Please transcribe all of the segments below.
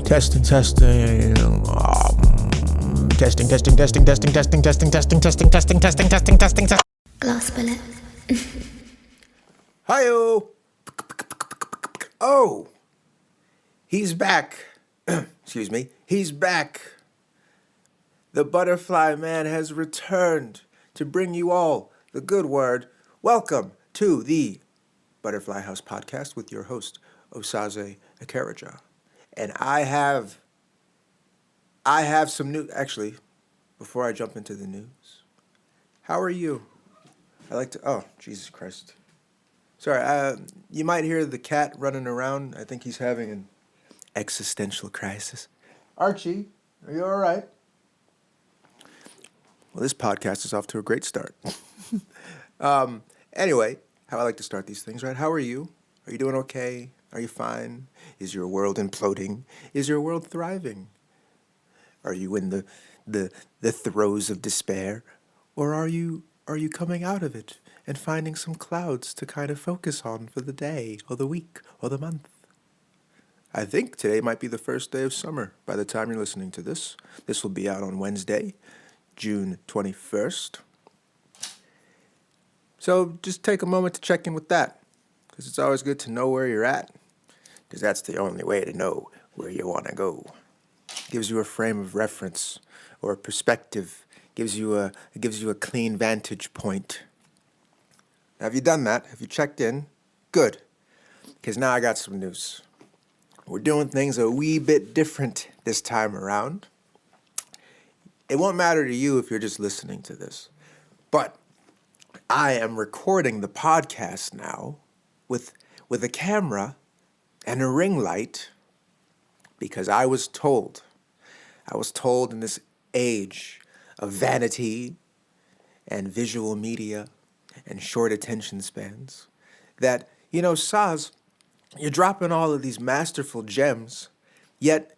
Testing. Testing. Glass bullet. Hi-yo. Oh, he's back. Excuse me. He's back. The butterfly man has returned to bring you all the good word. Welcome to the Butterfly House podcast with your host, Osaze Akaraja. And I have some news. Actually, before I jump into the news, how are you? Oh, Jesus Christ. Sorry, you might hear the cat running around. I think he's having an existential crisis. Archie, are you all right? Well, this podcast is off to a great start. Anyway, how I like to start these things, right? How are you? Are you doing okay? Are you fine? Is your world imploding? Is your world thriving? Are you in the throes of despair? Or are you coming out of it and finding some clouds to kind of focus on for the day or the week or the month? I think today might be the first day of summer by the time you're listening to this. This will be out on Wednesday, June 21st. So just take a moment to check in with that, because it's always good to know where you're at, because that's the only way to know where you want to go. It gives you a frame of reference or a perspective. It gives you a clean vantage point. Have you done that? Have you checked in? Good, because now I got some news. We're doing things a wee bit different this time around. It won't matter to you if you're just listening to this, but I am recording the podcast now with a camera and a ring light, because I was told in this age of vanity and visual media and short attention spans that, Saz, you're dropping all of these masterful gems, yet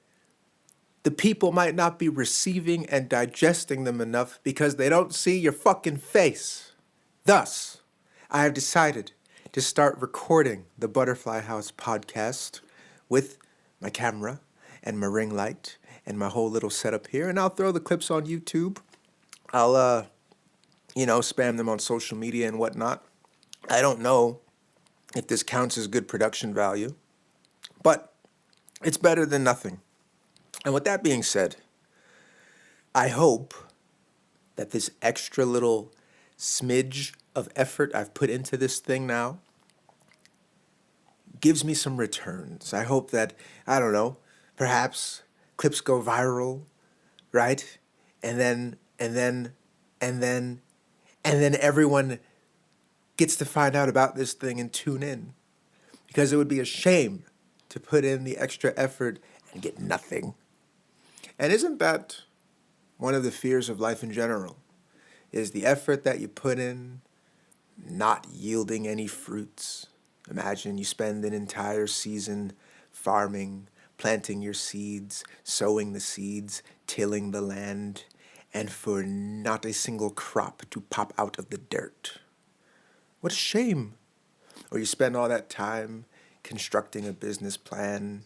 the people might not be receiving and digesting them enough because they don't see your fucking face. Thus, I have decided to start recording the Butterfly House podcast with my camera and my ring light and my whole little setup here, and I'll throw the clips on YouTube. I'll, spam them on social media and whatnot. I don't know if this counts as good production value, but it's better than nothing. And with that being said, I hope that this extra little smidge of effort I've put into this thing now gives me some returns. I hope that, I don't know, perhaps clips go viral, right? And then everyone gets to find out about this thing and tune in. Because it would be a shame to put in the extra effort and get nothing. And isn't that one of the fears of life in general? Is the effort that you put in not yielding any fruits? Imagine you spend an entire season farming, planting your seeds, sowing the seeds, tilling the land, and for not a single crop to pop out of the dirt. What a shame. Or you spend all that time constructing a business plan,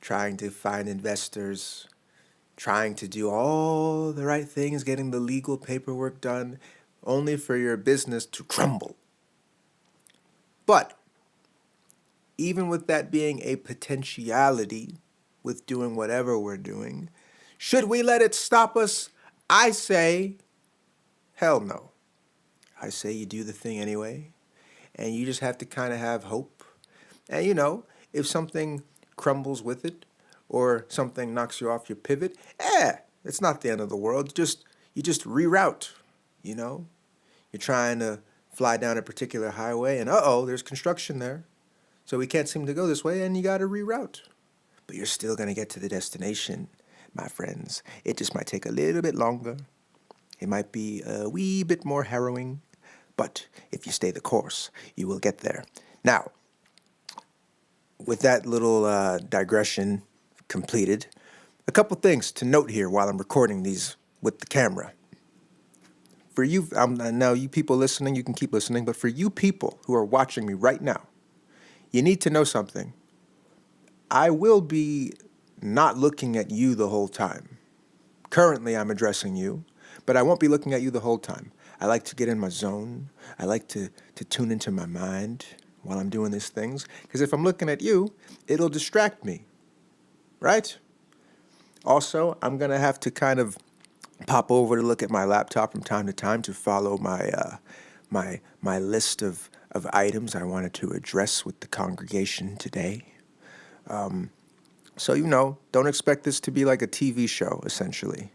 trying to find investors, trying to do all the right things, getting the legal paperwork done, only for your business to crumble. But even with that being a potentiality with doing whatever we're doing, should we let it stop us? I say, hell no. I say you do the thing anyway, and you just have to kind of have hope. And if something crumbles with it, or something knocks you off your pivot, it's not the end of the world. You just reroute, You're trying to fly down a particular highway, and there's construction there. So we can't seem to go this way, and you got to reroute. But you're still going to get to the destination, my friends. It just might take a little bit longer. It might be a wee bit more harrowing. But if you stay the course, you will get there. Now, with that little digression completed, a couple things to note here while I'm recording these with the camera. For you, now you people listening, you can keep listening, but for you people who are watching me right now, you need to know something. I will be not looking at you the whole time. Currently, I'm addressing you, but I won't be looking at you the whole time. I like to get in my zone. I like to tune into my mind while I'm doing these things. Because if I'm looking at you, it'll distract me, right? Also, I'm going to have to kind of pop over to look at my laptop from time to time to follow my list of items I wanted to address with the congregation today. So, don't expect this to be like a TV show, essentially.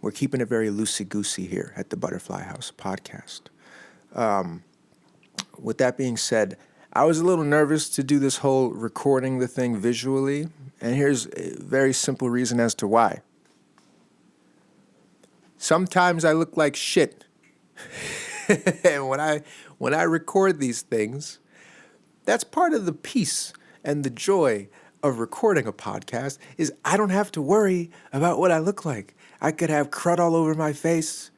We're keeping it very loosey-goosey here at the Butterfly House podcast. With that being said, I was a little nervous to do this whole recording the thing visually, and here's a very simple reason as to why. Sometimes I look like shit. And when I record these things, that's part of the peace and the joy of recording a podcast is I don't have to worry about what I look like. I could have crud all over my face.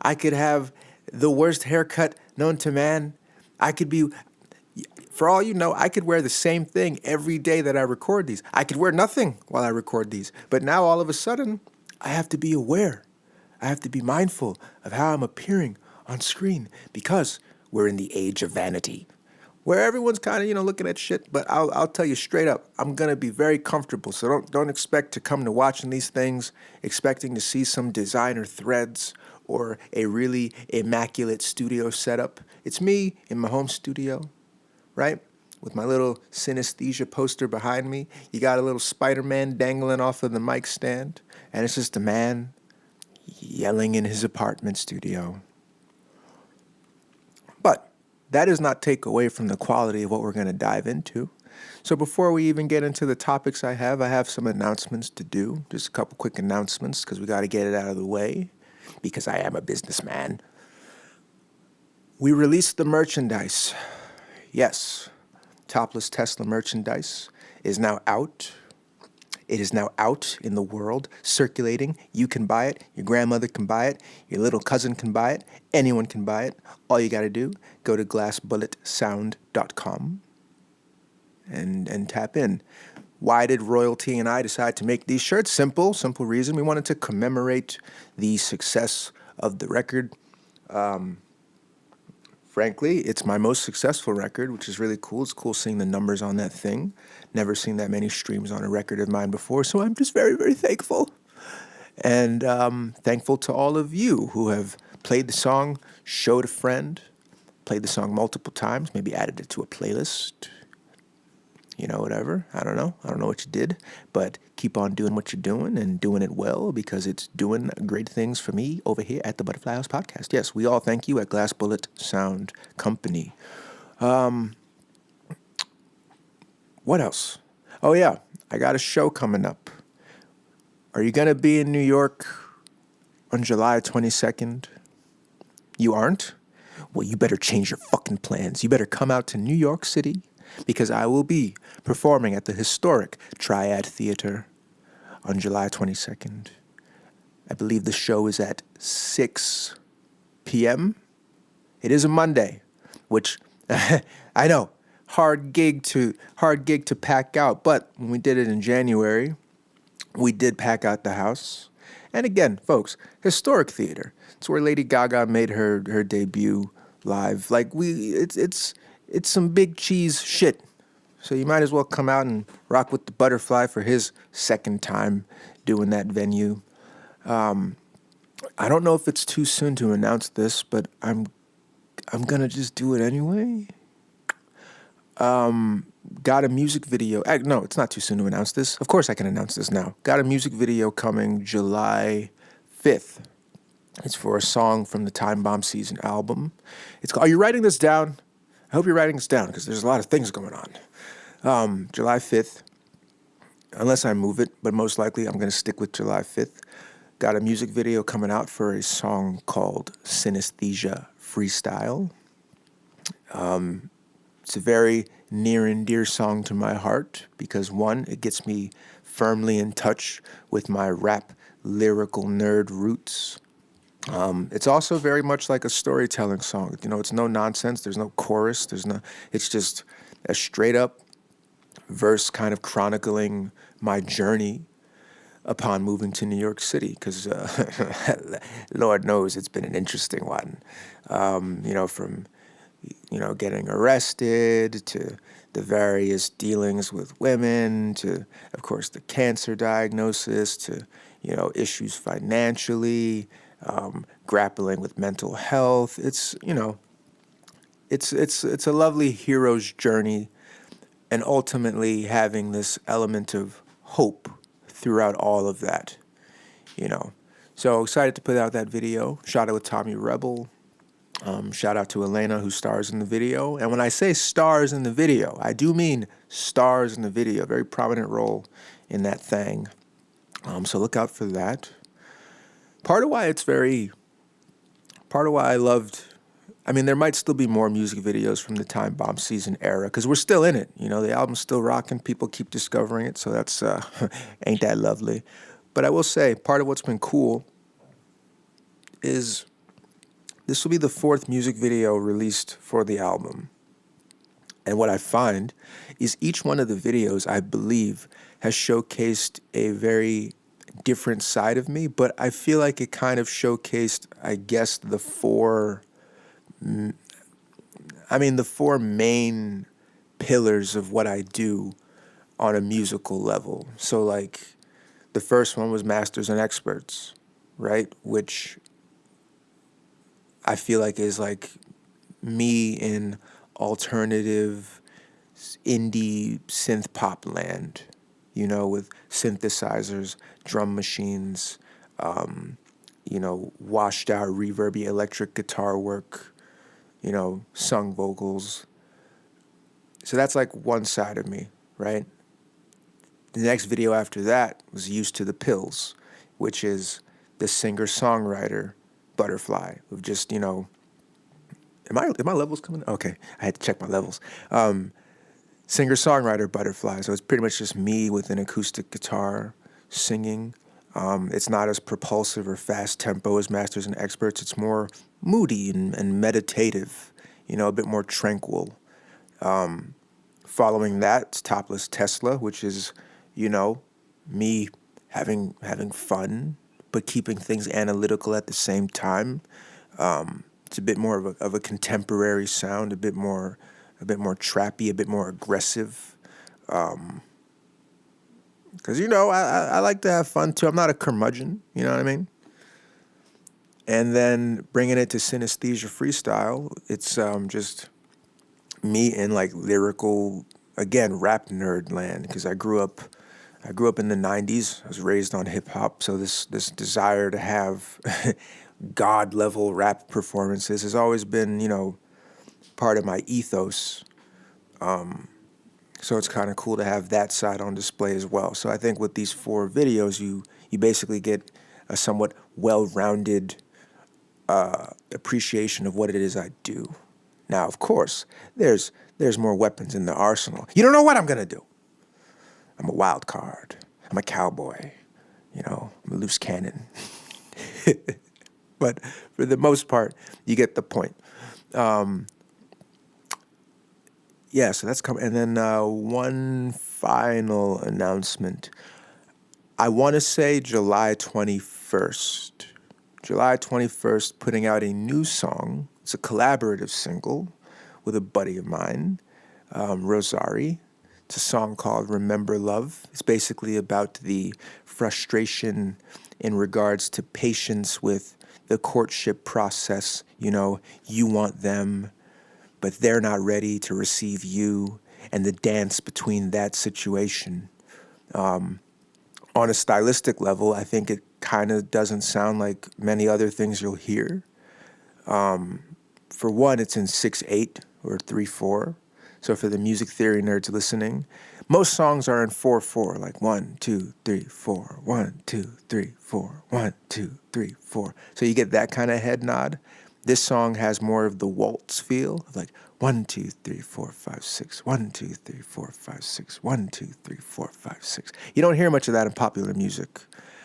I could have the worst haircut known to man. I could be, for all you know, I could wear the same thing every day that I record these. I could wear nothing while I record these. But now all of a sudden, I have to be aware. I have to be mindful of how I'm appearing on screen because we're in the age of vanity, where everyone's kind of, looking at shit. But I'll tell you straight up, I'm going to be very comfortable. So don't expect to come to watching these things expecting to see some designer threads or a really immaculate studio setup. It's me in my home studio, right? With my little synesthesia poster behind me. You got a little Spider-Man dangling off of the mic stand. And it's just a man yelling in his apartment studio. But that does not take away from the quality of what we're going to dive into. So before we even get into the topics I have some announcements to do. Just a couple quick announcements because we got to get it out of the way because I am a businessman. We released the merchandise. Yes, Topless Tesla merchandise is now out. It is now out in the world, circulating. You can buy it. Your grandmother can buy it. Your little cousin can buy it. Anyone can buy it. All you got to do, go to glassbulletsound.com and tap in. Why did Royalty and I decide to make these shirts? Simple reason. We wanted to commemorate the success of the record. Frankly, it's my most successful record, which is really cool. It's cool seeing the numbers on that thing. Never seen that many streams on a record of mine before, so I'm just very, very thankful. And thankful to all of you who have played the song, showed a friend, played the song multiple times, maybe added it to a playlist. Whatever. I don't know what you did, but keep on doing what you're doing and doing it well because it's doing great things for me over here at the Butterfly House podcast. Yes, we all thank you at Glass Bullet Sound Company. What else? Oh, yeah, I got a show coming up. Are you going to be in New York on July 22nd? You aren't? Well, you better change your fucking plans. You better come out to New York City because I will be performing at the historic Triad Theater on July 22nd. I believe the show is at 6 p.m. It is a Monday, which I know, hard gig to pack out. But when we did it in January, we did pack out the house. And again, folks, historic theater. It's where Lady Gaga made her debut live. Like it's some big cheese shit. So you might as well come out and rock with the Butterfly for his second time doing that venue. I don't know if it's too soon to announce this, but I'm gonna just do it anyway. Got a music video. No, it's not too soon to announce this. Of course I can announce this now. Got a music video coming July 5th. It's for a song from the Time Bomb Season album. It's called, are you writing this down? I hope you're writing this down because there's a lot of things going on. July 5th, unless I move it, but most likely I'm going to stick with July 5th. Got a music video coming out for a song called Synesthesia Freestyle. It's a very near and dear song to my heart because, one, it gets me firmly in touch with my rap lyrical nerd roots. It's also very much like a storytelling song. It's no nonsense. There's no chorus. It's just a straight up, verse kind of chronicling my journey upon moving to New York City, because Lord knows it's been an interesting one. From getting arrested to the various dealings with women to, of course, the cancer diagnosis to, issues financially, grappling with mental health. It's a lovely hero's journey, and ultimately having this element of hope throughout all of that, So excited to put out that video. Shot it with Tommy Rebel. Shout out to Elena, who stars in the video. And when I say stars in the video, I do mean stars in the video. Very prominent role in that thing. So look out for that. Part of why I loved, there might still be more music videos from the Time Bomb season era, because we're still in it. The album's still rocking. People keep discovering it. So that's, ain't that lovely. But I will say, part of what's been cool is this will be the 4th music video released for the album. And what I find is each one of the videos, I believe, has showcased a very different side of me, but I feel like it kind of showcased, I guess, the four main pillars of what I do on a musical level. So, like, the first one was Masters and Experts, right? Which I feel like is like me in alternative indie synth pop land, with synthesizers, drum machines, washed out reverby electric guitar work, sung vocals. So that's like one side of me, right? The next video after that was Used to the Pills, which is the singer-songwriter Butterfly of just, am my levels coming? Okay, I had to check my levels. Singer-songwriter Butterfly, so it's pretty much just me with an acoustic guitar singing. It's not as propulsive or fast tempo as Masters and Experts. It's more moody and meditative, a bit more tranquil. Following that, it's Topless Tesla, which is, me having fun, but keeping things analytical at the same time. It's a bit more of a contemporary sound, a bit more trappy, a bit more aggressive. Because, I like to have fun too. I'm not a curmudgeon, you know what I mean? And then bringing it to Synesthesia Freestyle, it's just me in like lyrical, again, rap nerd land, because I grew up in the 90s. I was raised on hip hop, so this desire to have god level rap performances has always been, part of my ethos. So it's kind of cool to have that side on display as well. So I think with these 4 videos, you basically get a somewhat well-rounded appreciation of what it is I do. Now, of course, there's more weapons in the arsenal. You don't know what I'm gonna do. I'm a wild card. I'm a cowboy. I'm a loose cannon. But for the most part, you get the point. So that's coming. And then one final announcement. I want to say July 21st. July 21st, putting out a new song. It's a collaborative single with a buddy of mine, Rosari. It's a song called Remember Love. It's basically about the frustration in regards to patience with the courtship process. You want them, but they're not ready to receive you, and the dance between that situation. On a stylistic level, I think it kind of doesn't sound like many other things you'll hear. For one, it's in 6/8 or 3/4. So for the music theory nerds listening, most songs are in 4/4, like 1, 2, 3, 4, 1, 2, 3, 4, 1, 2, 3, 4. So you get that kind of head nod. This song has more of the waltz feel, of like 1, 2, 3, 4, 5, 6, 1, 2, 3, 4, 5, 6, 1, 2, 3, 4, 5, 6. You don't hear much of that in popular music,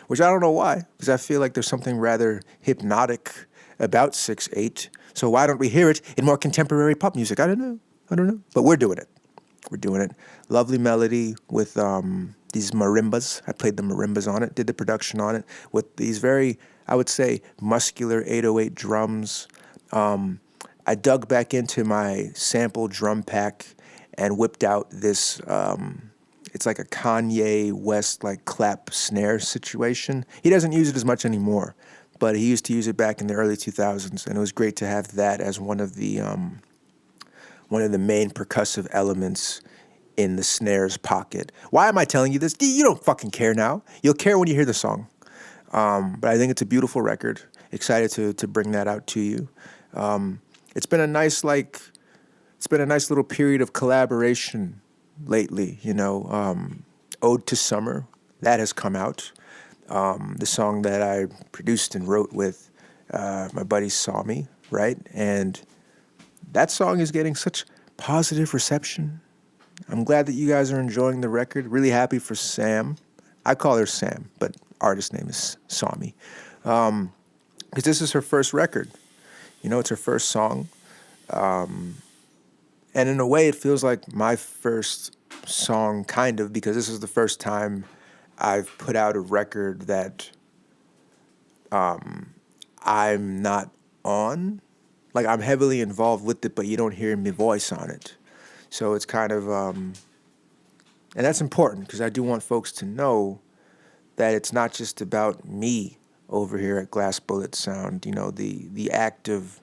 which I don't know why, because I feel like there's something rather hypnotic about 6/8. So why don't we hear it in more contemporary pop music? I don't know, but we're doing it. We're doing it. Lovely melody with these marimbas. I played the marimbas on it, did the production on it with these very, I would say, muscular 808 drums. I dug back into my sample drum pack and whipped out this, it's like a Kanye West like clap snare situation. He doesn't use it as much anymore, but he used to use it back in the early 2000s, and it was great to have that as one of the main percussive elements in the snare's pocket. Why am I telling you this? You don't fucking care now. You'll care when you hear the song. But I think it's a beautiful record. Excited to bring that out to you. It's been a nice little period of collaboration lately. Ode to Summer, that has come out. The song that I produced and wrote with my buddy Sami, right? And that song is getting such positive reception. I'm glad that you guys are enjoying the record. Really happy for Sam. I call her Sam, but artist name is Sami. Because this is her first record. It's her first song. And in a way, it feels like my first song, kind of, because this is the first time I've put out a record that I'm not on. Like, I'm heavily involved with it, but you don't hear my voice on it. So it's kind of, and that's important because I do want folks to know that it's not just about me over here at Glass Bullet Sound. The act of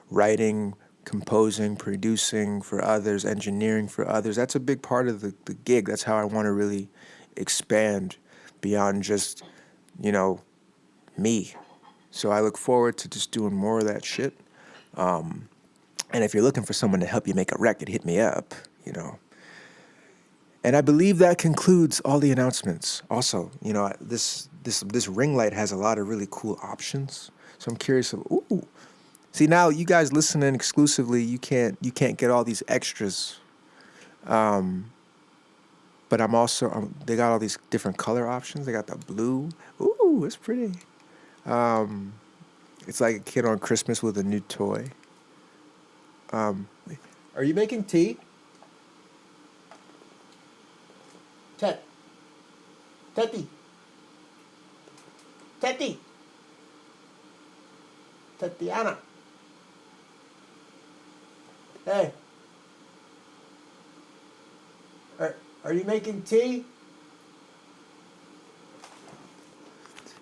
writing, composing, producing for others, engineering for others, that's a big part of the gig. That's how I want to really expand beyond just, me. So I look forward to just doing more of that shit. And if you're looking for someone to help you make a record, hit me up, And I believe that concludes all the announcements. Also, this ring light has a lot of really cool options. So I'm curious ooh. See, now you guys listening exclusively, you can't get all these extras. But I'm also, they got all these different color options. They got the blue. Ooh, it's pretty. It's like a kid on Christmas with a new toy. Are you making tea? Teddy. Tatiana. Hey. Are you making tea?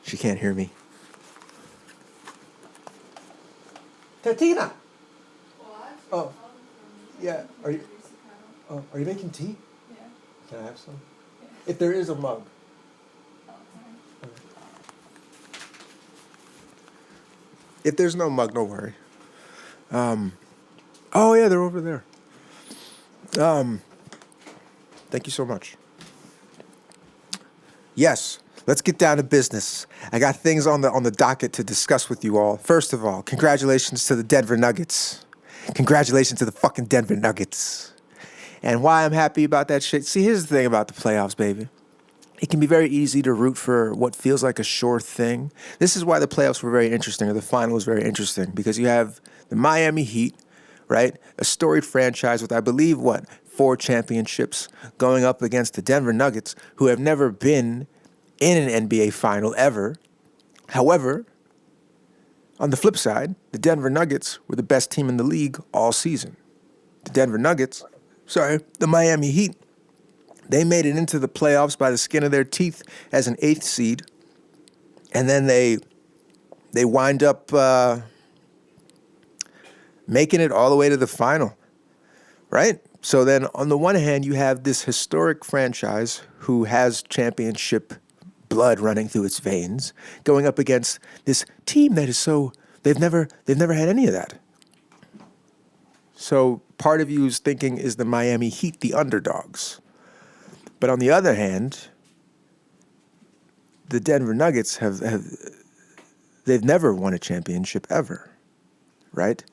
She can't hear me. Tatina. Oh, yeah. Are you making tea? Yeah. Can I have some? Yeah. If there is a mug. Okay. If there's no mug, don't worry. Oh yeah, they're over there. Thank you so much. Yes, let's get down to business. I got things on the docket to discuss with you all. First of all, congratulations to the Denver Nuggets. Congratulations to the fucking Denver Nuggets. And why I'm happy about that shit. See, here's the thing about the playoffs, baby. It can be very easy to root for what feels like a sure thing. This is why the playoffs were very interesting, or the final was very interesting, because you have the Miami Heat, right? A storied franchise with, I believe, 4 championships, going up against the Denver Nuggets, who have never been in an NBA final ever. However, on the flip side, the Denver Nuggets were the best team in the league all season. The Miami Heat, they made it into the playoffs by the skin of their teeth as an 8th seed. And then they wind up making it all the way to the final, right? So then on the one hand, you have this historic franchise who has championship blood running through its veins, going up against this team that is they've never had any of that. So part of you is thinking, is the Miami Heat the underdogs? But on the other hand, the Denver Nuggets they've never won a championship ever, right?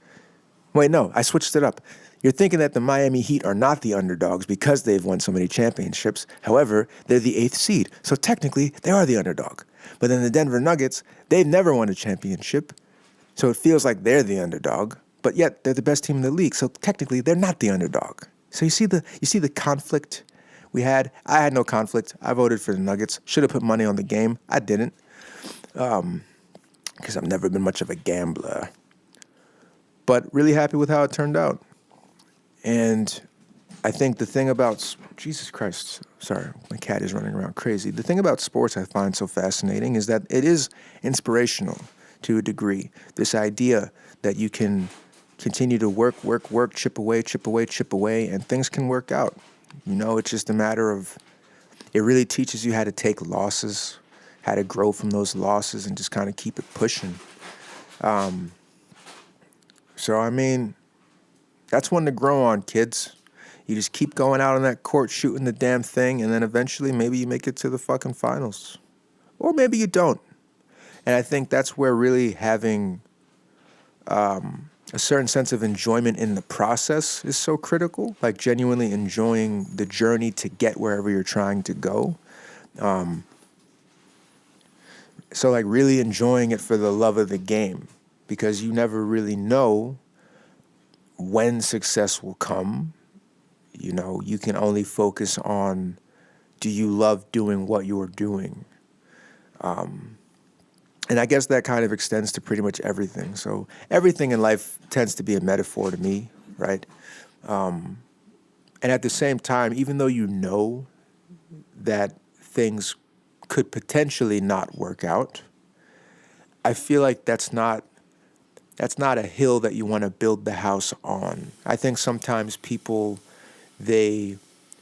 Wait, no, I switched it up. You're thinking that the Miami Heat are not the underdogs because they've won so many championships. However, they're the 8th seed. So technically, they are the underdog. But then the Denver Nuggets, they've never won a championship. So it feels like they're the underdog. But yet, they're the best team in the league. So technically, they're not the underdog. So you see the conflict we had. I had no conflict. I voted for the Nuggets. Should have put money on the game. I didn't, because I've never been much of a gambler. But really happy with how it turned out. And I think the thing about Jesus Christ, sorry, my cat is running around crazy. The thing about sports I find so fascinating is that it is inspirational to a degree. This idea that you can continue to work, chip away, and things can work out. You know, it's just a matter of, it really teaches you how to take losses, how to grow from those losses and just kind of keep it pushing. So, I mean, that's one to grow on, kids. You just keep going out on that court, shooting the damn thing, and then eventually maybe you make it to the fucking finals. Or maybe you don't. And I think that's where really having a certain sense of enjoyment in the process is so critical, like genuinely enjoying the journey to get wherever you're trying to go. So like really enjoying it for the love of the game, because you never really know when success will come. You know, you can only focus on, do you love doing what you're doing? And I guess that kind of extends to pretty much everything. So everything in life tends to be a metaphor to me, right? And at the same time, even though you know that things could potentially not work out, I feel like that's not a hill that you want to build the house on. I think sometimes people, they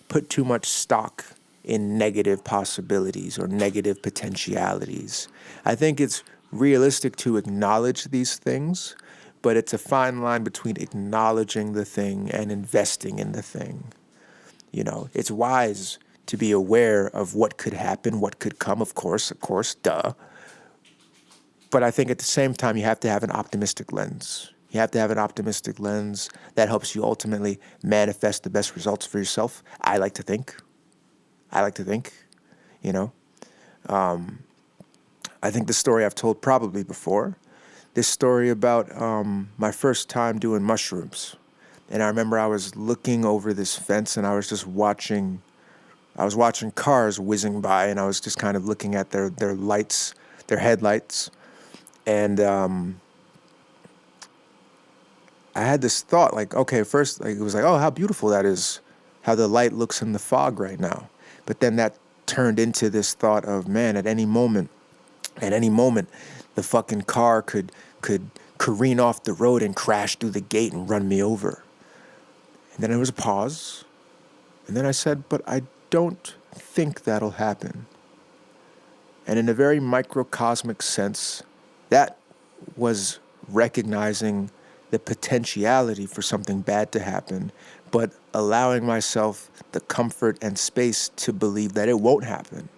put too much stock in negative possibilities or negative potentialities. I think it's realistic to acknowledge these things, but it's a fine line between acknowledging the thing and investing in the thing. You know, it's wise to be aware of what could happen, what could come, of course, duh. But I think at the same time, you have to have an optimistic lens. You have to have an optimistic lens that helps you ultimately manifest the best results for yourself. I like to think, you know. I think the story I've told probably before, this story about my first time doing mushrooms. And I remember I was looking over this fence and I was just watching cars whizzing by, and I was just kind of looking at their lights, their headlights. And I had this thought, like, okay, first, like, it was like, oh, how beautiful that is, how the light looks in the fog right now. But then that turned into this thought of, man, at any moment, the fucking car could careen off the road and crash through the gate and run me over. And then there was a pause. And then I said, but I don't think that'll happen. And in a very microcosmic sense, that was recognizing the potentiality for something bad to happen, but allowing myself the comfort and space to believe that it won't happen.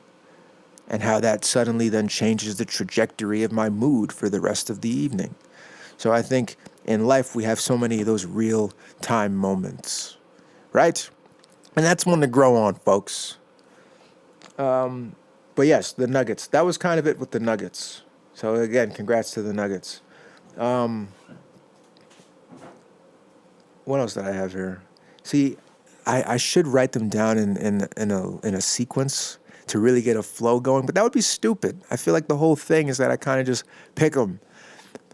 And how that suddenly then changes the trajectory of my mood for the rest of the evening. So I think in life we have so many of those real-time moments, right? And that's one to grow on, folks. But yes, the Nuggets. That was kind of it with the Nuggets. So again, congrats to the Nuggets. What else did I have here? See, I should write them down in a sequence to really get a flow going, but that would be stupid. I feel like the whole thing is that I kind of just pick them.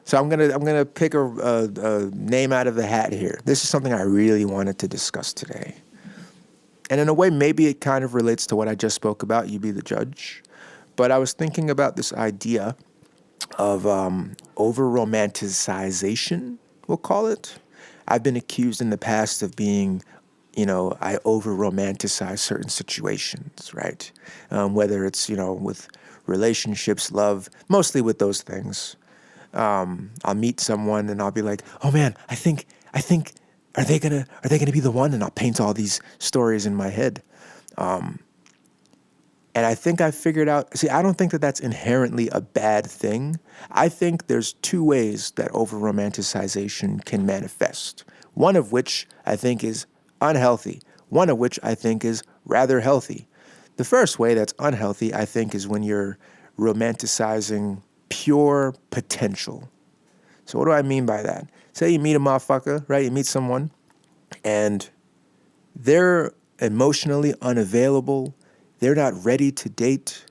So I'm gonna pick a name out of the hat here. This is something I really wanted to discuss today. And in a way, maybe it kind of relates to what I just spoke about. You be the judge. But I was thinking about this idea of over-romanticization, we'll call it. I've been accused in the past of being, I over-romanticize certain situations, right? Whether it's, with relationships, love, mostly with those things. I'll meet someone and I'll be like, oh man, I think, are they gonna be the one? And I'll paint all these stories in my head. And I think I figured out, I don't think that that's inherently a bad thing. I think there's two ways that over-romanticization can manifest. One of which I think is unhealthy. One of which I think is rather healthy. The first way that's unhealthy, I think, is when you're romanticizing pure potential. So what do I mean by that? Say you meet a motherfucker, right? You meet someone and they're emotionally unavailable. They're not ready to date.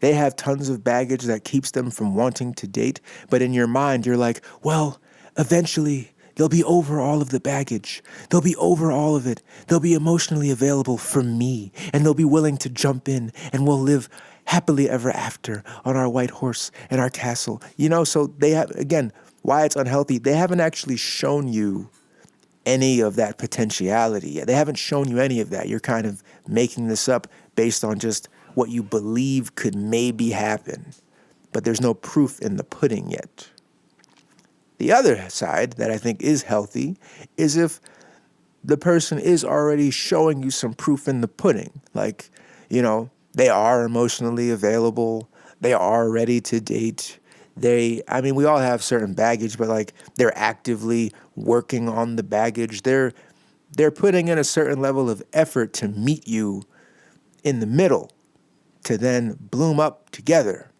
They have tons of baggage that keeps them from wanting to date. But in your mind, you're like, well, eventually they'll be over all of the baggage. They'll be over all of it. They'll be emotionally available for me. And they'll be willing to jump in and we'll live happily ever after on our white horse and our castle. So they have, again, why it's unhealthy, they haven't actually shown you any of that potentiality yet. They haven't shown you any of that. You're kind of making this up based on just what you believe could maybe happen, but there's no proof in the pudding yet. The other side that I think is healthy is if the person is already showing you some proof in the pudding. Like, they are emotionally available. They are ready to date. We all have certain baggage, but like they're actively working on the baggage. They're putting in a certain level of effort to meet you in the middle, to then bloom up together.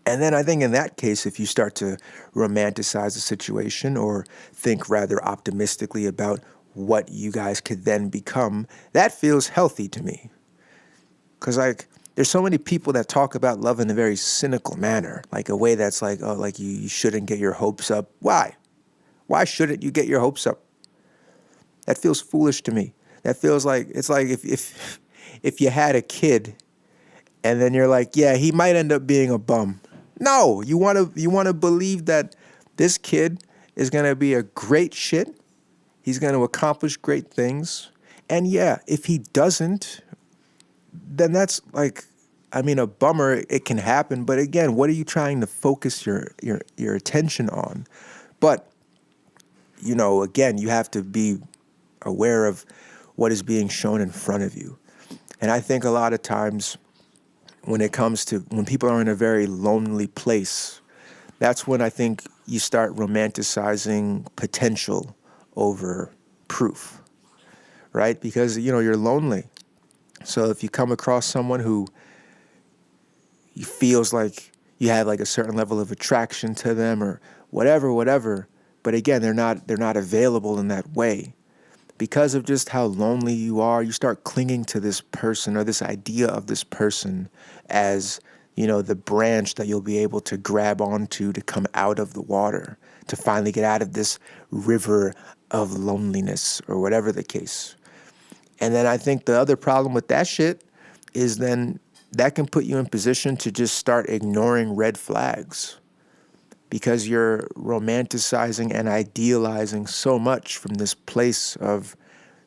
And then I think in that case, if you start to romanticize the situation or think rather optimistically about what you guys could then become, that feels healthy to me. Because there's so many people that talk about love in a very cynical manner, like a way that's like, oh, like you shouldn't get your hopes up. Why? Why shouldn't you get your hopes up? That feels foolish to me. That feels like, it's like if you had a kid and then you're like, yeah, he might end up being a bum. No, you want to believe that this kid is going to be a great shit. He's going to accomplish great things. And yeah, if he doesn't, then that's like, a bummer. It can happen. But again, what are you trying to focus your attention on? But, again, you have to be aware of what is being shown in front of you. And I think a lot of times when people are in a very lonely place, that's when I think you start romanticizing potential over proof, right? Because, you're lonely. So if you come across someone who feels like you have like a certain level of attraction to them or whatever, but again, they're not available in that way. Because of just how lonely you are, you start clinging to this person or this idea of this person as, the branch that you'll be able to grab onto to come out of the water, to finally get out of this river of loneliness or whatever the case. And then I think the other problem with that shit is then that can put you in position to just start ignoring red flags because you're romanticizing and idealizing so much from this place of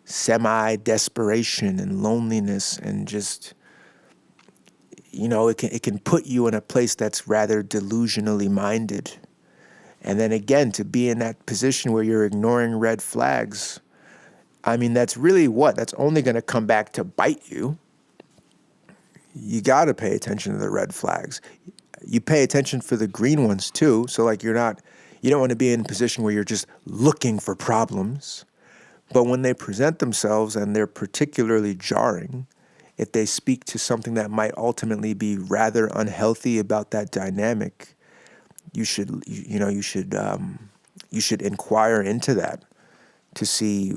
semi-desperation and loneliness and just, it can put you in a place that's rather delusionally minded. And then again, to be in that position where you're ignoring red flags, that's really that's only going to come back to bite you. You got to pay attention to the red flags. You pay attention for the green ones too. So like you don't want to be in a position where you're just looking for problems. But when they present themselves and they're particularly jarring, if they speak to something that might ultimately be rather unhealthy about that dynamic, you should inquire into that to see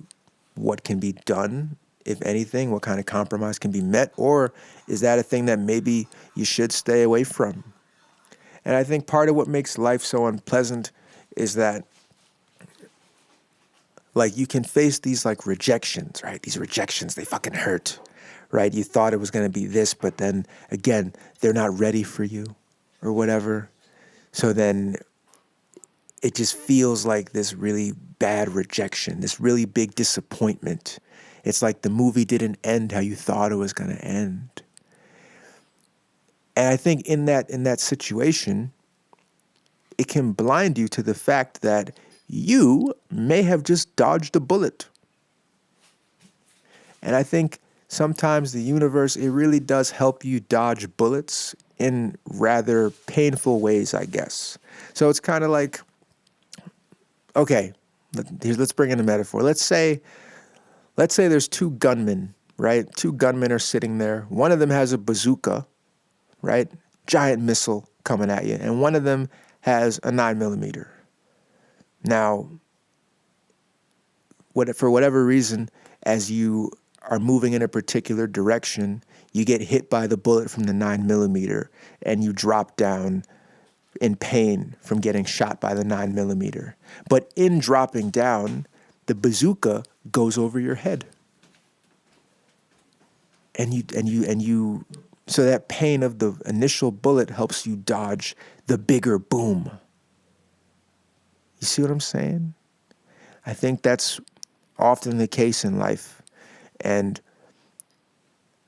what can be done, if anything, what kind of compromise can be met, or is that a thing that maybe you should stay away from? And I think part of what makes life so unpleasant is that like you can face these like rejections, right? These rejections, they fucking hurt, right? You thought it was going to be this, but then again, they're not ready for you or whatever. So then it just feels like this really bad rejection, this really big disappointment. It's like the movie didn't end how you thought it was going to end. And I think in that situation, it can blind you to the fact that you may have just dodged a bullet. And I think sometimes the universe, it really does help you dodge bullets in rather painful ways, I guess. So it's kind of like, okay, let's bring in a metaphor. Let's say there's two gunmen, right? Two gunmen are sitting there. One of them has a bazooka, right? Giant missile coming at you. And one of them has a 9mm. Now, for whatever reason, as you are moving in a particular direction, you get hit by the bullet from the 9mm and you drop down in pain from getting shot by the 9mm. But in dropping down, the bazooka goes over your head. And you so that pain of the initial bullet helps you dodge the bigger boom. You see what I'm saying? I think that's often the case in life. And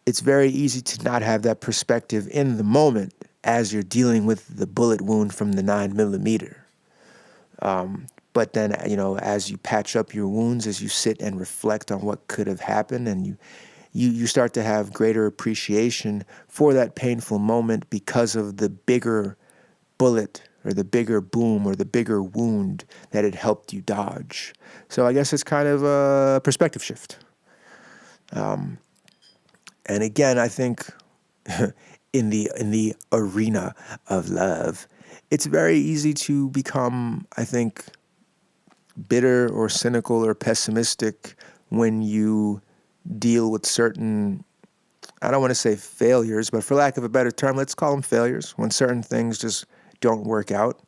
it's very easy to not have that perspective in the moment as you're dealing with the bullet wound from the 9mm. But then, as you patch up your wounds, as you sit and reflect on what could have happened, and you start to have greater appreciation for that painful moment because of the bigger bullet or the bigger boom or the bigger wound that it helped you dodge. So I guess it's kind of a perspective shift. And again, I think in the arena of love, it's very easy to become, I think, bitter or cynical or pessimistic when you deal with certain, I don't want to say failures, but for lack of a better term, let's call them failures. When certain things just don't work out,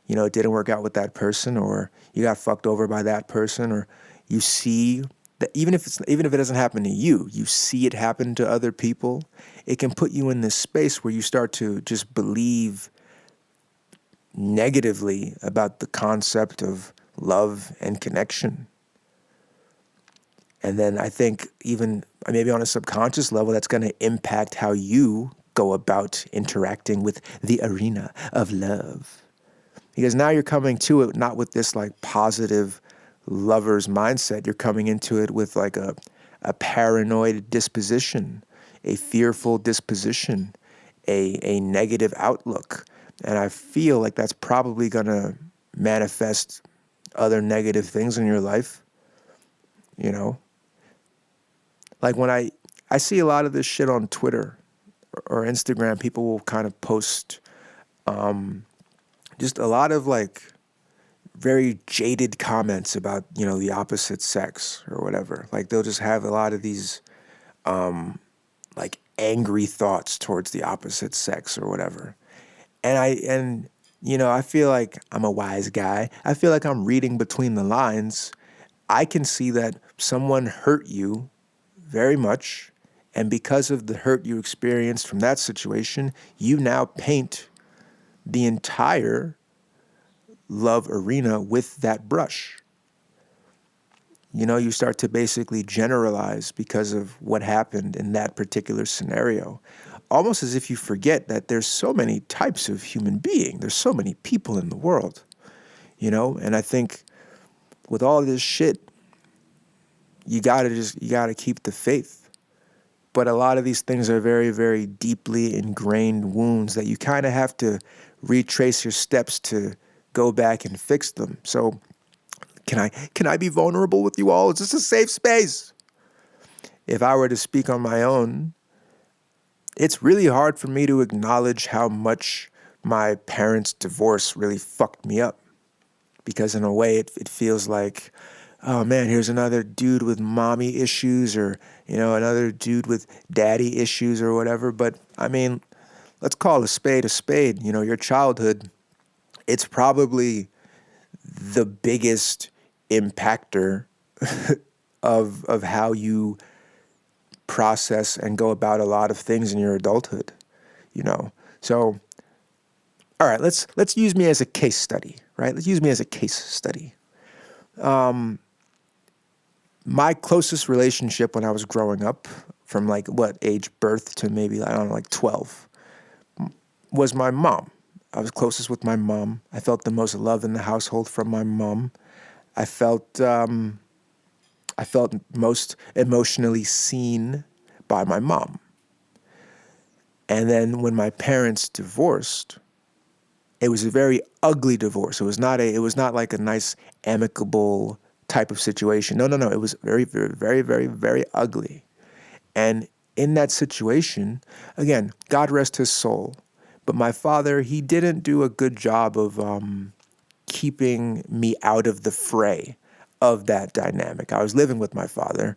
it didn't work out with that person, or you got fucked over by that person, or you see that even if it doesn't happen to you, you see it happen to other people. It can put you in this space where you start to just believe negatively about the concept of love and connection. And then I think even maybe on a subconscious level, that's going to impact how you go about interacting with the arena of love. Because now you're coming to it not with this like positive lover's mindset. You're coming into it with like a paranoid disposition, a fearful disposition, a negative outlook. And I feel like that's probably going to manifest other negative things in your life, Like when I see a lot of this shit on Twitter or Instagram, people will kind of post just a lot of like very jaded comments about, the opposite sex or whatever. Like they'll just have a lot of these like angry thoughts towards the opposite sex or whatever. And I feel like I'm a wise guy. I feel like I'm reading between the lines. I can see that someone hurt you very much, and because of the hurt you experienced from that situation, you now paint the entire love arena with that brush. You start to basically generalize because of what happened in that particular scenario. Almost as if you forget that there's so many types of human being. There's so many people in the world, And I think with all this shit, you gotta keep the faith. But a lot of these things are very, very deeply ingrained wounds that you kind of have to retrace your steps to go back and fix them. So can I be vulnerable with you all? Is this a safe space? If I were to speak on my own, it's really hard for me to acknowledge how much my parents' divorce really fucked me up. Because in a way, it feels like, oh man, here's another dude with mommy issues, or, another dude with daddy issues or whatever. But I mean, let's call a spade a spade. Your childhood, it's probably the biggest impactor of how you process and go about a lot of things in your adulthood, So, all right, let's use me as a case study, right? Let's use me as a case study. My closest relationship when I was growing up, from like age birth to maybe, I don't know, like 12, was my mom. I was closest with my mom. I felt the most love in the household from my mom. I felt most emotionally seen by my mom. And then when my parents divorced, it was a very ugly divorce. It was not like a nice amicable type of situation. No. It was very, very, very, very, very ugly. And in that situation, again, God rest his soul, but my father, he didn't do a good job of keeping me out of the fray of that dynamic. I was living with my father,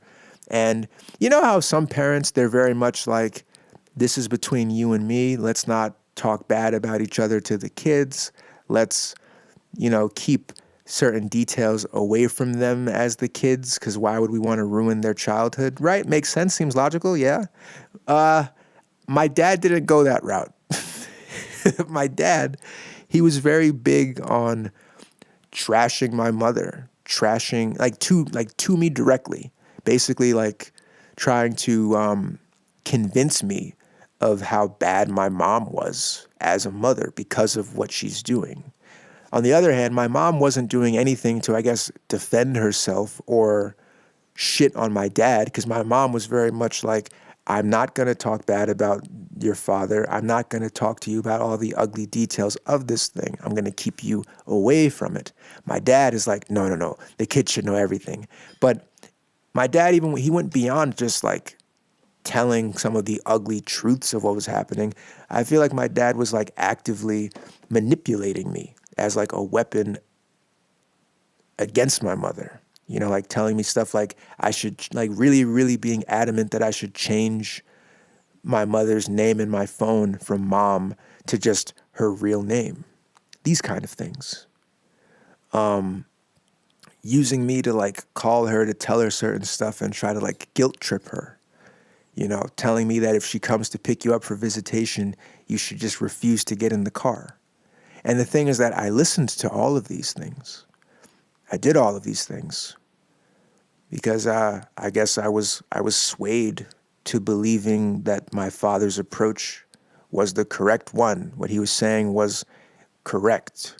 And you know how some parents, they're very much like, this is between you and me. Let's not talk bad about each other to the kids. Let's, keep certain details away from them as the kids, because why would we want to ruin their childhood? Right? Makes sense. Seems logical. Yeah. My dad didn't go that route. My dad, he was very big on trashing my mother, trashing to me directly, basically like trying to convince me of how bad my mom was as a mother because of what she's doing. On the other hand, my mom wasn't doing anything to, I guess, defend herself or shit on my dad, because my mom was very much like, I'm not going to talk bad about your father. I'm not going to talk to you about all the ugly details of this thing. I'm going to keep you away from it. My dad is like, no, no, no. The kid should know everything. But my dad, he went beyond just like telling some of the ugly truths of what was happening. I feel like my dad was like actively manipulating me as like a weapon against my mother. Like telling me stuff like I should, like really, really being adamant that I should change my mother's name in my phone from mom to just her real name. These kind of things. Using me to like call her to tell her certain stuff and try to like guilt trip her. Telling me that if she comes to pick you up for visitation, you should just refuse to get in the car. And the thing is that I listened to all of these things. I did all of these things because I guess I was swayed to believing that my father's approach was the correct one. What he was saying was correct.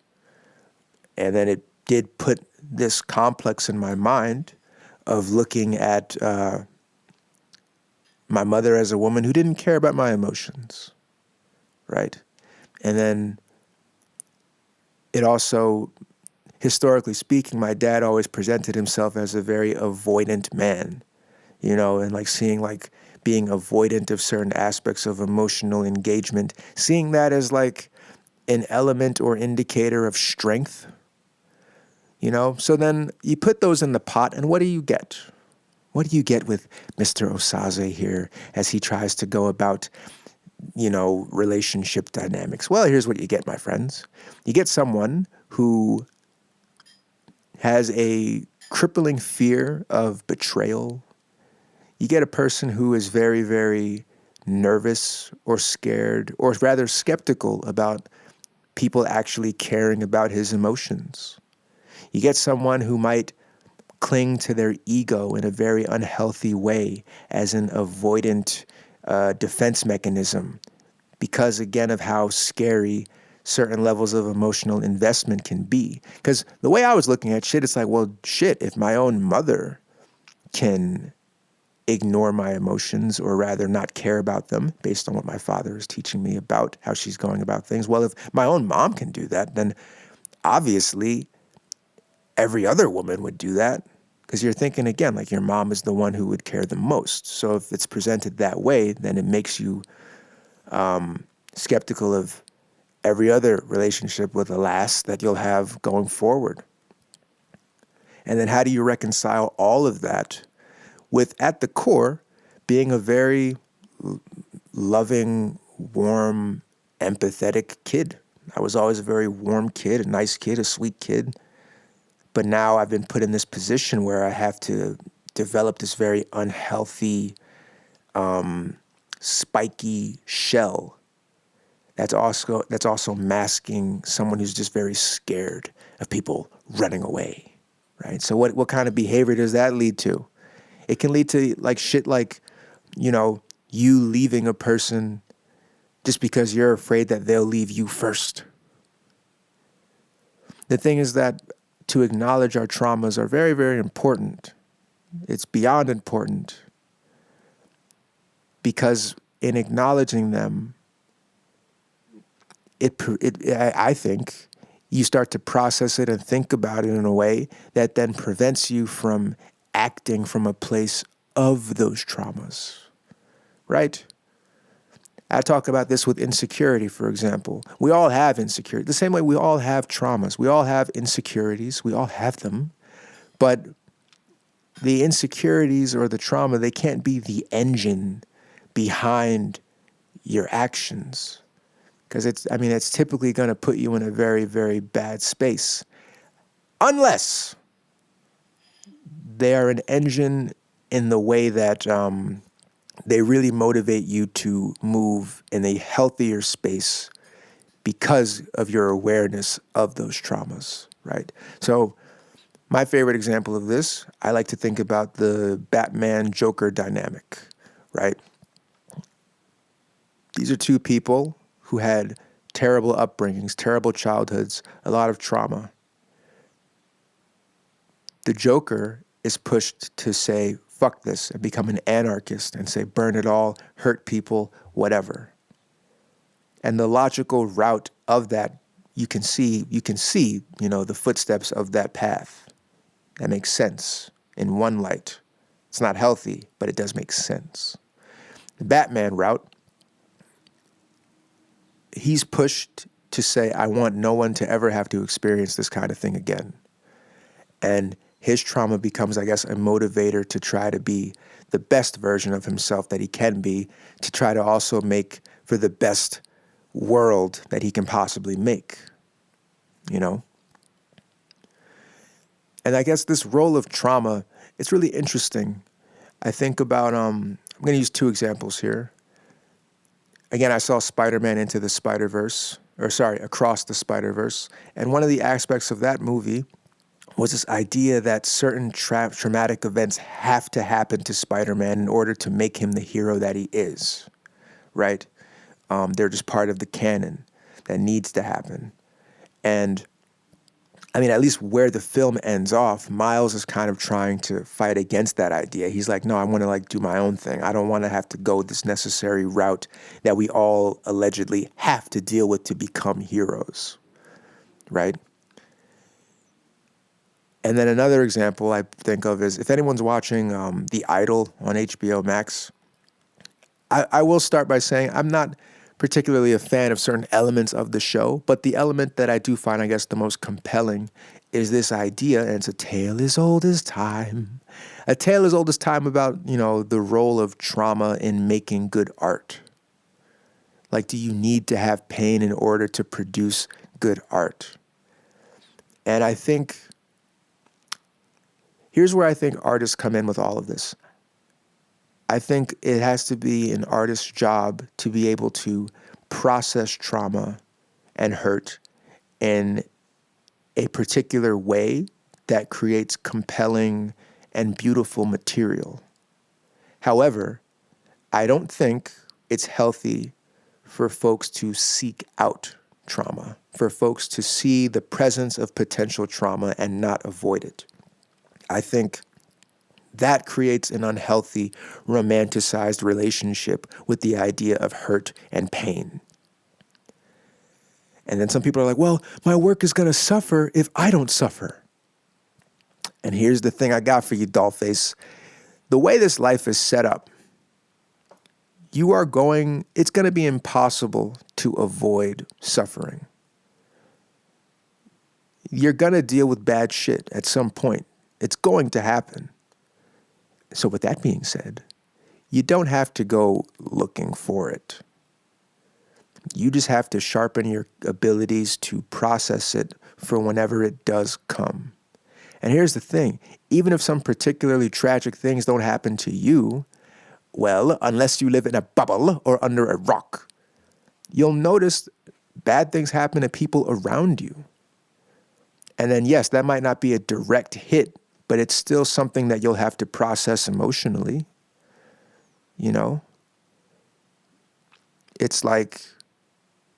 And then it did put this complex in my mind of looking at my mother as a woman who didn't care about my emotions, right? And then it also, historically speaking, my dad always presented himself as a very avoidant man, and like seeing like being avoidant of certain aspects of emotional engagement, seeing that as like an element or indicator of strength, So then you put those in the pot, and what do you get? What do you get with Mr. Osaze here as he tries to go about, relationship dynamics? Well, here's what you get, my friends. You get someone who has a crippling fear of betrayal. You get a person who is very, very nervous or scared, or rather skeptical about people actually caring about his emotions. You get someone who might cling to their ego in a very unhealthy way as an avoidant defense mechanism because, again, of how scary certain levels of emotional investment can be. Because the way I was looking at shit, it's like, well, shit, if my own mother can ignore my emotions, or rather not care about them based on what my father is teaching me about how she's going about things, well, if my own mom can do that, then obviously every other woman would do that, because you're thinking, again, like your mom is the one who would care the most. So if it's presented that way, then it makes you skeptical of every other relationship with a lass that you'll have going forward. And then how do you reconcile all of that with, at the core, being a very loving, warm, empathetic kid? I was always a very warm kid, a nice kid, a sweet kid. But now I've been put in this position where I have to develop this very unhealthy, spiky shell that's also masking someone who's just very scared of people running away, right? So what kind of behavior does that lead to? It can lead to like shit like, you leaving a person just because you're afraid that they'll leave you first. The thing is that to acknowledge our traumas are very, very important. It's beyond important, because in acknowledging them, I think you start to process it and think about it in a way that then prevents you from acting from a place of those traumas, right? I talk about this with insecurity, for example. We all have insecurity. The same way we all have traumas. We all have insecurities. We all have them. But the insecurities or the trauma, they can't be the engine behind your actions. Because it's typically going to put you in a very, very bad space. Unless they are an engine in the way that they really motivate you to move in a healthier space because of your awareness of those traumas, right? So my favorite example of this, I like to think about the Batman-Joker dynamic, right? These are two people who had terrible upbringings, terrible childhoods, a lot of trauma. The Joker is pushed to say, fuck this, and become an anarchist and say, burn it all, hurt people, whatever. And the logical route of that, you can see, the footsteps of that path. That makes sense in one light. It's not healthy, but it does make sense. The Batman route, he's pushed to say, I want no one to ever have to experience this kind of thing again. And his trauma becomes, I guess, a motivator to try to be the best version of himself that he can be, to try to also make for the best world that he can possibly make, And I guess this role of trauma, it's really interesting. I think about, I'm going to use two examples here. Again, I saw Spider-Man Across the Spider-Verse. And one of the aspects of that movie was this idea that certain traumatic events have to happen to Spider-Man in order to make him the hero that he is, right? They're just part of the canon that needs to happen. And at least where the film ends off, Miles is kind of trying to fight against that idea. He's like, no, I want to do my own thing. I don't want to have to go this necessary route that we all allegedly have to deal with to become heroes, right? And then another example I think of is if anyone's watching The Idol on HBO Max, I will start by saying I'm not particularly a fan of certain elements of the show, but the element that I do find, I guess, the most compelling is this idea, and it's a tale as old as time. A tale as old as time about, the role of trauma in making good art. Do you need to have pain in order to produce good art? And I think, here's where I think artists come in with all of this. I think it has to be an artist's job to be able to process trauma and hurt in a particular way that creates compelling and beautiful material. However, I don't think it's healthy for folks to seek out trauma, for folks to see the presence of potential trauma and not avoid it. I think that creates an unhealthy, romanticized relationship with the idea of hurt and pain. And then some people are like, well, my work is going to suffer if I don't suffer. And here's the thing I got for you, Dollface. The way this life is set up, it's going to be impossible to avoid suffering. You're going to deal with bad shit at some point. It's going to happen. So with that being said, you don't have to go looking for it. You just have to sharpen your abilities to process it for whenever it does come. And here's the thing, even if some particularly tragic things don't happen to you, well, unless you live in a bubble or under a rock, you'll notice bad things happen to people around you. And then yes, that might not be a direct hit, but it's still something that you'll have to process emotionally. It's like,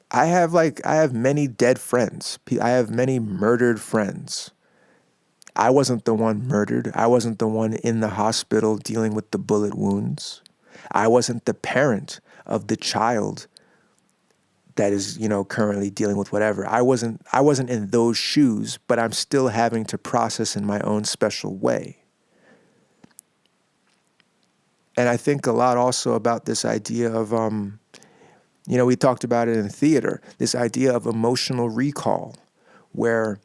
I have many dead friends. I have many murdered friends. I wasn't the one murdered. I wasn't the one in the hospital dealing with the bullet wounds. I wasn't the parent of the child that is, currently dealing with whatever. I wasn't in those shoes, but I'm still having to process in my own special way. And I think a lot also about this idea of, we talked about it in theater, this idea of emotional recall, where,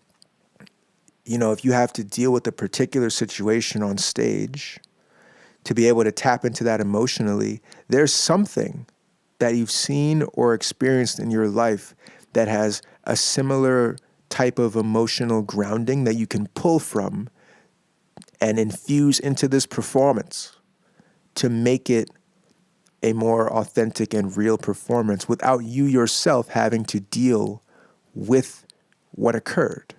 if you have to deal with a particular situation on stage, to be able to tap into that emotionally, there's something that you've seen or experienced in your life that has a similar type of emotional grounding that you can pull from and infuse into this performance to make it a more authentic and real performance without you yourself having to deal with what occurred.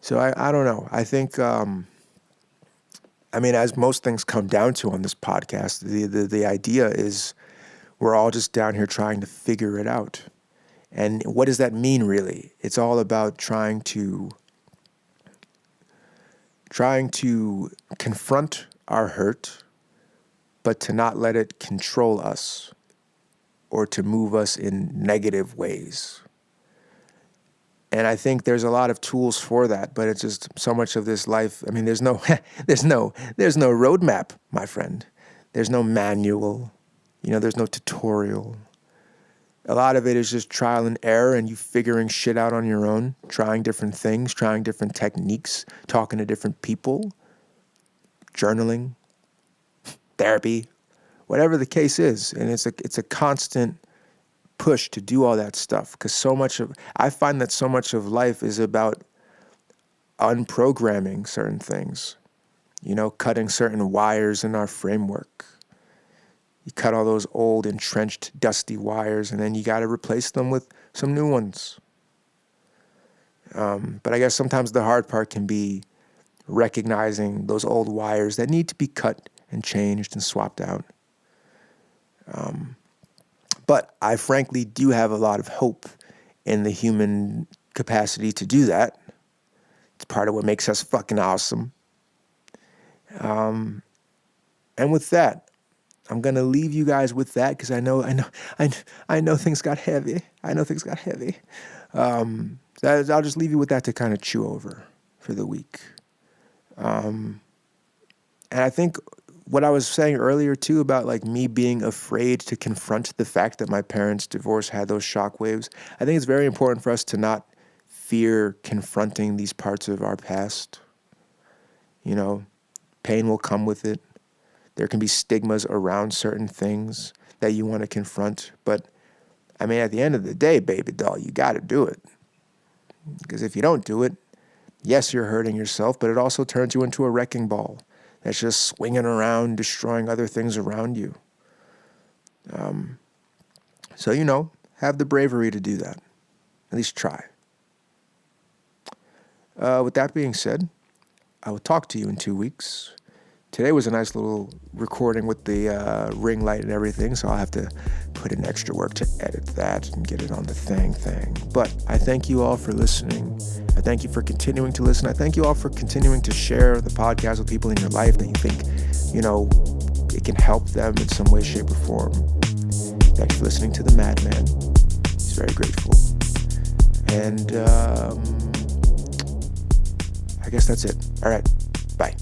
So I don't know. I think, as most things come down to on this podcast, the idea is we're all just down here trying to figure it out. And what does that mean, really? It's all about trying to confront our hurt, but to not let it control us or to move us in negative ways. And I think there's a lot of tools for that, but it's just so much of this life. There's no roadmap, my friend. There's no manual. There's no tutorial. A lot of it is just trial and error and you figuring shit out on your own, trying different things, trying different techniques, talking to different people, journaling, therapy, whatever the case is. And it's a constant push to do all that stuff because I find that so much of life is about unprogramming certain things, cutting certain wires in our framework. You cut all those old, entrenched, dusty wires, and then you got to replace them with some new ones. But I guess sometimes the hard part can be recognizing those old wires that need to be cut and changed and swapped out. But I frankly do have a lot of hope in the human capacity to do that. It's part of what makes us fucking awesome. And with that, I'm gonna leave you guys with that because I know things got heavy. So I'll just leave you with that to kind of chew over for the week. And I think what I was saying earlier too about like me being afraid to confront the fact that my parents' divorce had those shockwaves. I think it's very important for us to not fear confronting these parts of our past. Pain will come with it. There can be stigmas around certain things that you want to confront. But, at the end of the day, baby doll, you got to do it. Because if you don't do it, yes, you're hurting yourself, but it also turns you into a wrecking ball that's just swinging around, destroying other things around you. So, have the bravery to do that. At least try. With that being said, I will talk to you in 2 weeks. Today was a nice little recording with the ring light and everything, so I'll have to put in extra work to edit that and get it on the thing. But I thank you all for listening. I thank you for continuing to listen. I thank you all for continuing to share the podcast with people in your life that you think, it can help them in some way, shape, or form. Thank you for listening to the Madman. He's very grateful. And I guess that's it. All right. Bye.